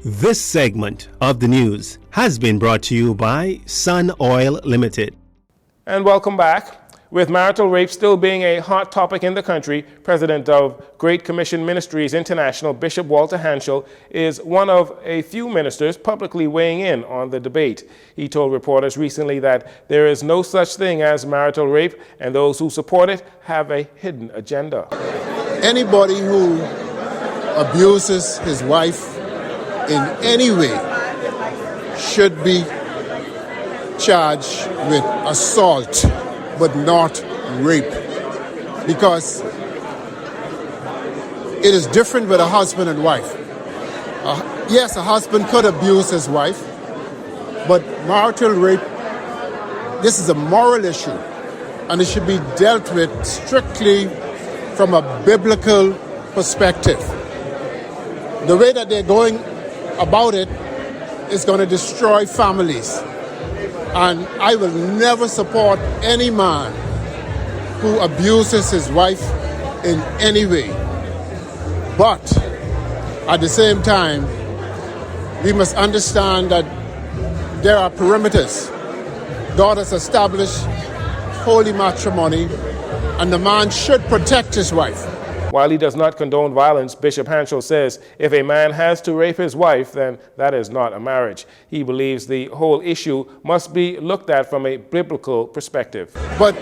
This segment of the news has been brought to you by Sun Oil Limited. And welcome back. With marital rape still being a hot topic in the country, President of Great Commission Ministries International, Bishop Walter Hanschel, is one of a few ministers publicly weighing in on the debate. He told reporters recently that there is no such thing as marital rape, and those who support it have a hidden agenda. Anybody who abuses his wife in any way should be charged with assault, but not rape, because it is different with a husband and wife. Yes, a husband could abuse his wife, but marital rape, this is a moral issue, and it should be dealt with strictly from a biblical perspective. The way that they're going about it is going to destroy families. And I will never support any man who abuses his wife in any way. But at the same time, we must understand that there are perimeters. God has established holy matrimony, and the man should protect his wife. While he does not condone violence, Bishop Hanschel says if a man has to rape his wife, then that is not a marriage. He believes the whole issue must be looked at from a biblical perspective. But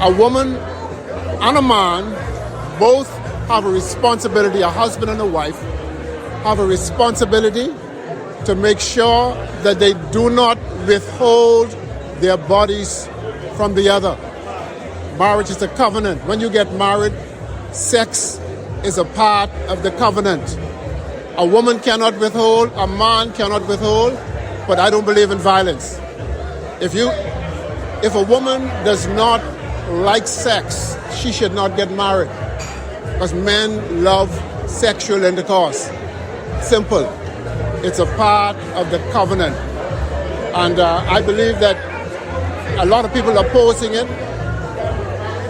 a woman and a man both have a responsibility, a husband and a wife have a responsibility to make sure that they do not withhold their bodies from the other. Marriage is a covenant. When you get married, sex is a part of the covenant. A woman cannot withhold, a man cannot withhold, but I don't believe in violence. If a woman does not like sex, she should not get married, because men love sexual intercourse. Simple. It's a part of the covenant. And I believe that a lot of people are opposing it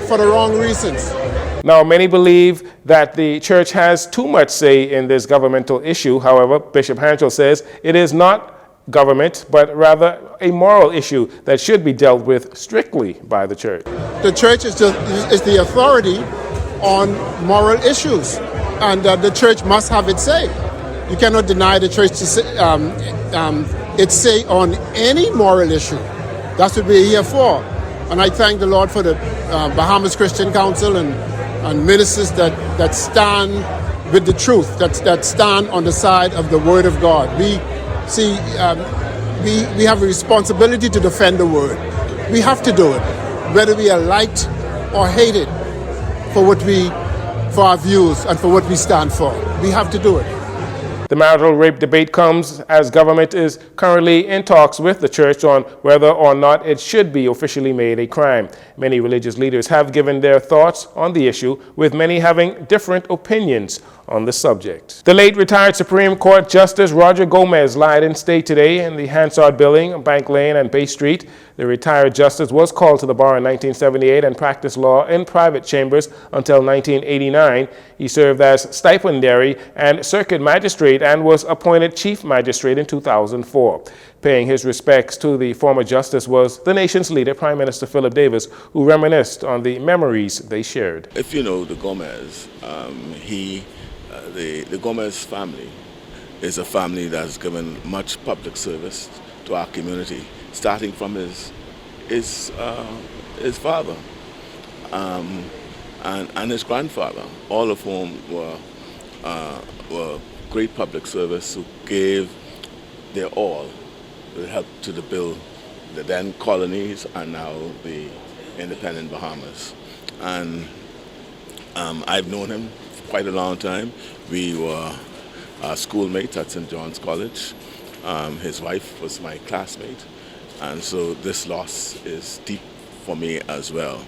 for the wrong reasons. Now, many believe that the church has too much say in this governmental issue. However, Bishop Hanschel says it is not government, but rather a moral issue that should be dealt with strictly by the church. The church is the authority on moral issues, and the church must have its say. You cannot deny the church to say, its say on any moral issue. That's what we're here for. And I thank the Lord for the Bahamas Christian Council and ministers that stand with the truth, that stand on the side of the Word of God. We have a responsibility to defend the Word. We have to do it, whether we are liked or hated for our views and for what we stand for. We have to do it. The marital rape debate comes as government is currently in talks with the church on whether or not it should be officially made a crime. Many religious leaders have given their thoughts on the issue, with many having different opinions on the subject. The late retired Supreme Court Justice Roger Gomez lied in state today in the Hansard Building, Bank Lane, and Bay Street. The retired justice was called to the bar in 1978 and practiced law in private chambers until 1989. He served as stipendiary and circuit magistrate and was appointed chief magistrate in 2004. Paying his respects to the former justice was the nation's leader, Prime Minister Philip Davis, who reminisced on the memories they shared. If you know the Gomez, the Gomez family is a family that's given much public service to our community, starting from his father and his grandfather, all of whom were great public service, who gave their all to help to build the then colonies and now the independent Bahamas. And I've known him for quite a long time. We were schoolmates at St. John's College. His wife was my classmate, and so this loss is deep for me as well.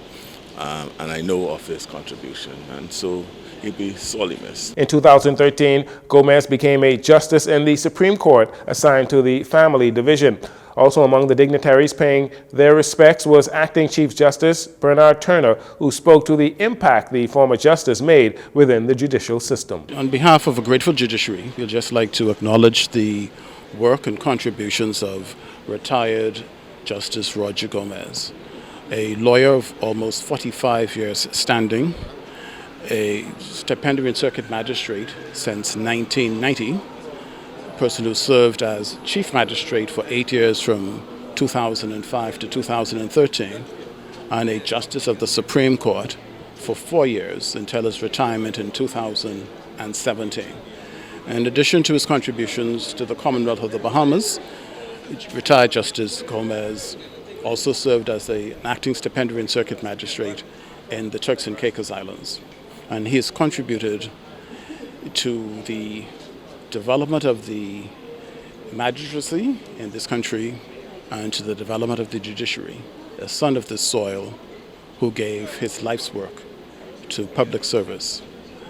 And I know of his contribution, and so he'll be sorely missed. In 2013, Gomez became a justice in the Supreme Court assigned to the Family Division. Also among the dignitaries paying their respects was Acting Chief Justice Bernard Turner, who spoke to the impact the former justice made within the judicial system. On behalf of a grateful judiciary, we'd just like to acknowledge the work and contributions of retired Justice Roger Gomez, a lawyer of almost 45 years standing, a stipendiary circuit magistrate since 1990, a person who served as chief magistrate for 8 years from 2005 to 2013, and a justice of the Supreme Court for 4 years until his retirement in 2017. In addition to his contributions to the Commonwealth of the Bahamas, retired Justice Gomez also served as an acting stipendiary circuit magistrate in the Turks and Caicos Islands. And he has contributed to the development of the magistracy in this country and to the development of the judiciary, a son of this soil who gave his life's work to public service.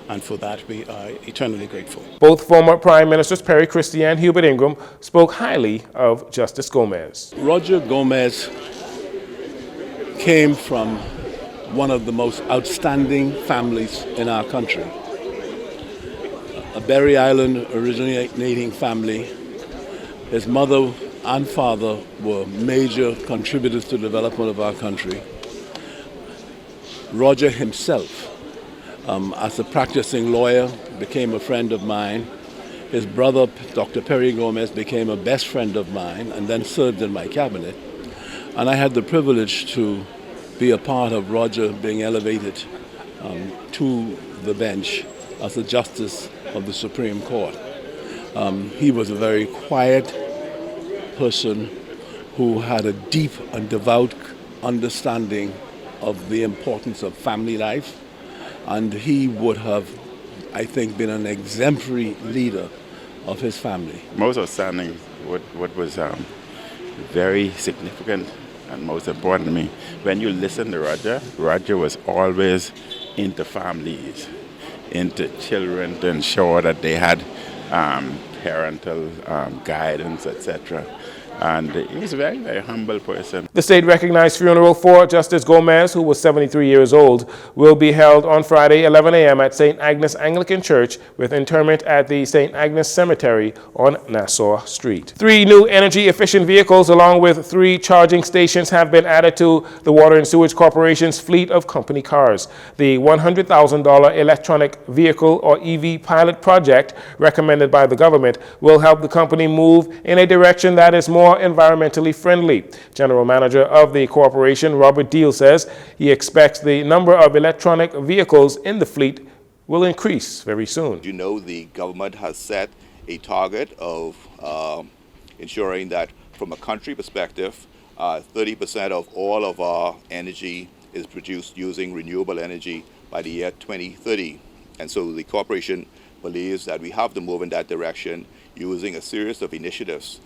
And for that, we are eternally grateful. Both former Prime Ministers Perry Christie and Hubert Ingraham spoke highly of Justice Gomez. Roger Gomez came from one of the most outstanding families in our country. A Berry Island originating family. His mother and father were major contributors to the development of our country. Roger himself, as a practicing lawyer, became a friend of mine. His brother, Dr. Perry Gomez, became a best friend of mine and then served in my cabinet. And I had the privilege to be a part of Roger being elevated to the bench as a justice of the Supreme Court. He was a very quiet person who had a deep and devout understanding of the importance of family life. And he would have, I think, been an exemplary leader of his family. Most outstanding, what was very significant and most important to me, when you listen to Roger was always into families, into children, to ensure that they had parental guidance, etc. And he was a very, very humble person. The state-recognized funeral for Justice Gomez, who was 73 years old, will be held on Friday, 11 a.m. at St. Agnes Anglican Church, with interment at the St. Agnes Cemetery on Nassau Street. 3 new energy-efficient vehicles, along with 3 charging stations, have been added to the Water and Sewage Corporation's fleet of company cars. The $100,000 electronic vehicle, or EV, pilot project recommended by the government will help the company move in a direction that is more environmentally friendly. General Manager of the corporation, Robert Deal, says he expects the number of electronic vehicles in the fleet will increase very soon. You know, the government has set a target of ensuring that from a country perspective, 30% of all of our energy is produced using renewable energy by the year 2030. And so the corporation believes that we have to move in that direction using a series of initiatives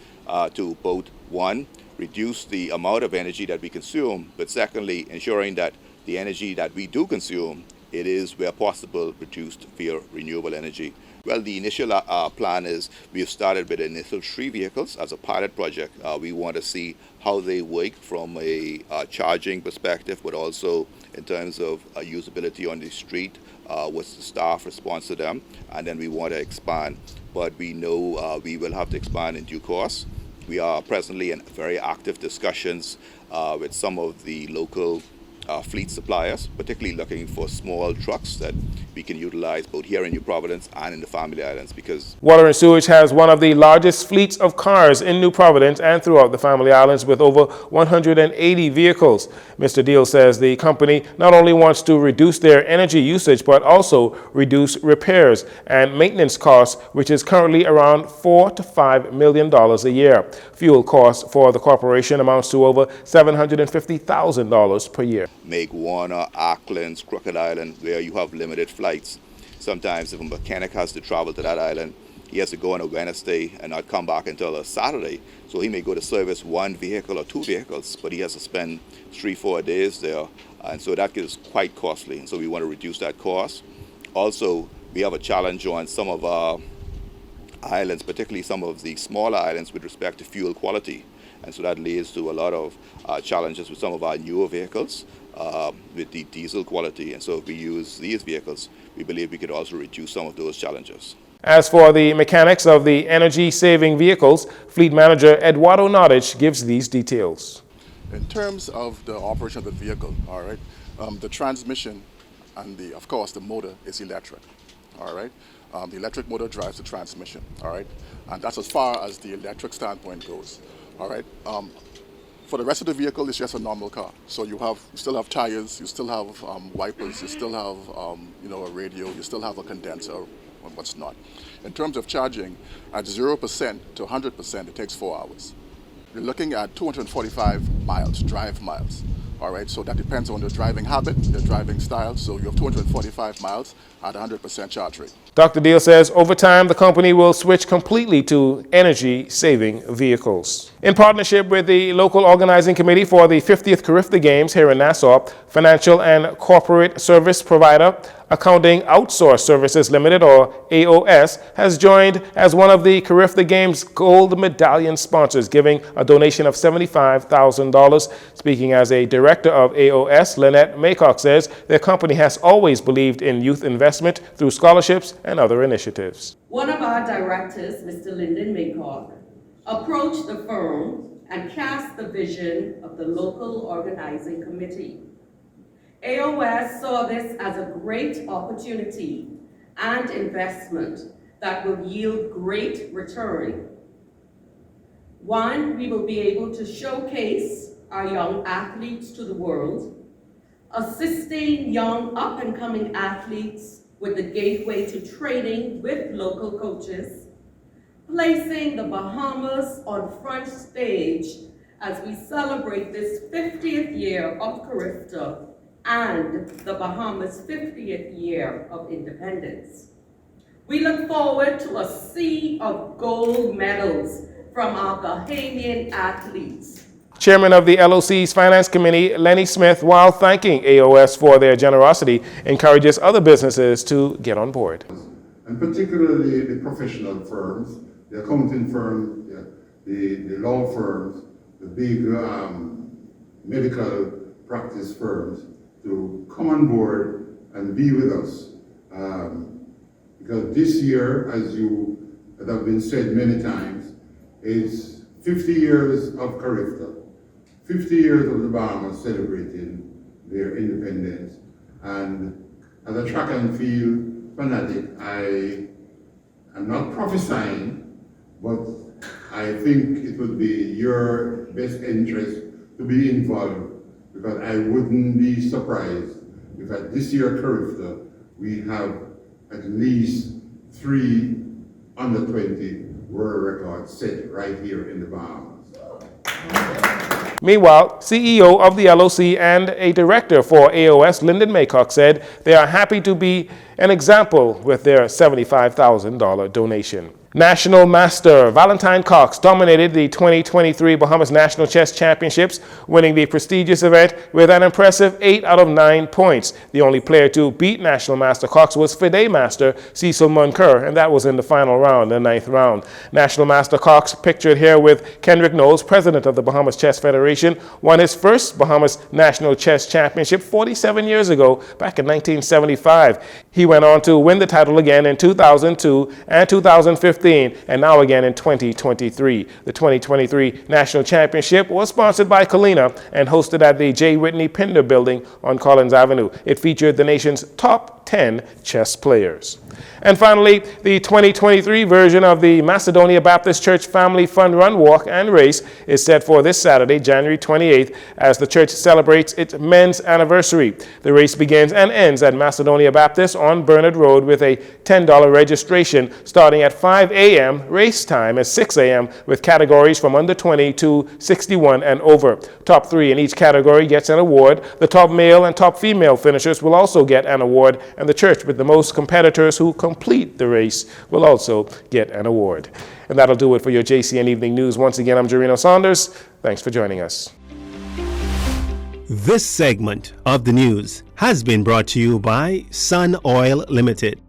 to both, one, reduce the amount of energy that we consume, but secondly, ensuring that the energy that we do consume, it is, where possible, produced via renewable energy. Well, the initial plan is we've started with the initial 3 vehicles as a pilot project. We want to see how they work from a charging perspective, but also in terms of usability on the street, what's the staff response to them, and then we want to expand. But we know we will have to expand in due course. We are presently in very active discussions with some of the local fleet suppliers, particularly looking for small trucks that we can utilize both here in New Providence and in the Family Islands, because Water and Sewage has one of the largest fleets of cars in New Providence and throughout the Family Islands, with over 180 vehicles. Mr. Deal says the company not only wants to reduce their energy usage, but also reduce repairs and maintenance costs, which is currently around $4 to $5 million a year. Fuel costs for the corporation amounts to over $750,000 per year. Make Warner, Auckland, Crooked Island, where you have limited flights. Sometimes if a mechanic has to travel to that island, he has to go on a Wednesday and not come back until a Saturday. So he may go to service 1 vehicle or 2 vehicles, but he has to spend 3-4 days there. And so that is quite costly. And so we want to reduce that cost. Also, we have a challenge on some of our islands, particularly some of the smaller islands, with respect to fuel quality. And so that leads to a lot of challenges with some of our newer vehicles with the diesel quality. And so if we use these vehicles, we believe we could also reduce some of those challenges. As for the mechanics of the energy-saving vehicles, Fleet Manager Eduardo Nottage gives these details. In terms of the operation of the vehicle, all right, the transmission and of course, the motor is electric, all right. The electric motor drives the transmission, all right, and that's as far as the electric standpoint goes, all right. For the rest of the vehicle, it's just a normal car. So you still have tires, you still have wipers, you still have a radio, you still have a condenser, or what's not. In terms of charging, at 0% to 100%, it takes 4 hours. You're looking at 245 miles, drive miles. All right, so that depends on your driving habit, your driving style. So you have 245 miles at 100% charge rate. Dr. Deal says over time, the company will switch completely to energy-saving vehicles. In partnership with the local organizing committee for the 50th Carifta Games here in Nassau, financial and corporate service provider Accounting Outsource Services Limited, or AOS, has joined as one of the Carifta Games Gold Medallion sponsors, giving a donation of $75,000. Speaking as a director of AOS, Lynette Maycock says their company has always believed in youth investment through scholarships and other initiatives. One of our directors, Mr. Lyndon Maycock, approached the firm and cast the vision of the local organizing committee. AOS saw this as a great opportunity and investment that will yield great return. One, we will be able to showcase our young athletes to the world, assisting young up-and-coming athletes with the gateway to training with local coaches, placing the Bahamas on front stage as we celebrate this 50th year of Carifta and the Bahamas' 50th year of independence. We look forward to a sea of gold medals from our Bahamian athletes. Chairman of the LOC's Finance Committee, Lenny Smith, while thanking AOS for their generosity, encourages other businesses to get on board. And particularly the professional firms, the accounting firms, the law firms, the big medical practice firms, to come on board and be with us. Because this year, as have been said many times, is 50 years of Carifta, 50 years of the Bahamas celebrating their independence. And as a track and field fanatic, I am not prophesying, but I think it would be your best interest to be involved, because I wouldn't be surprised if at this year Carifta we have at least 3 under 20 world records set right here in the Bahamas. Meanwhile, CEO of the LOC and a director for AOS, Lyndon Maycock, said they are happy to be an example with their $75,000 donation. National Master Valentine Cox dominated the 2023 Bahamas National Chess Championships, winning the prestigious event with an impressive 8 out of 9 points. The only player to beat National Master Cox was FIDE Master Cecil Munker, and that was in the final round, the 9th round. National Master Cox, pictured here with Kendrick Knowles, president of the Bahamas Chess Federation, won his first Bahamas National Chess Championship 47 years ago, back in 1975. He went on to win the title again in 2002 and 2015. And now again in 2023. The 2023 National Championship was sponsored by Kalina and hosted at the J. Whitney Pinder Building on Collins Avenue. It featured the nation's top 10 chess players. And finally, the 2023 version of the Macedonia Baptist Church Family Fun Run, Walk, and Race is set for this Saturday, January 28th, as the church celebrates its men's anniversary. The race begins and ends at Macedonia Baptist on Bernard Road with a $10 registration starting at 5 a.m., race time at 6 a.m., with categories from under 20 to 61 and over. Top 3 in each category gets an award. The top male and top female finishers will also get an award, and the church with the most competitors who complete the race will also get an award. And that'll do it for your JCN Evening News. Once again, I'm Jarino Saunders. Thanks for joining us. This segment of the news has been brought to you by Sun Oil Limited.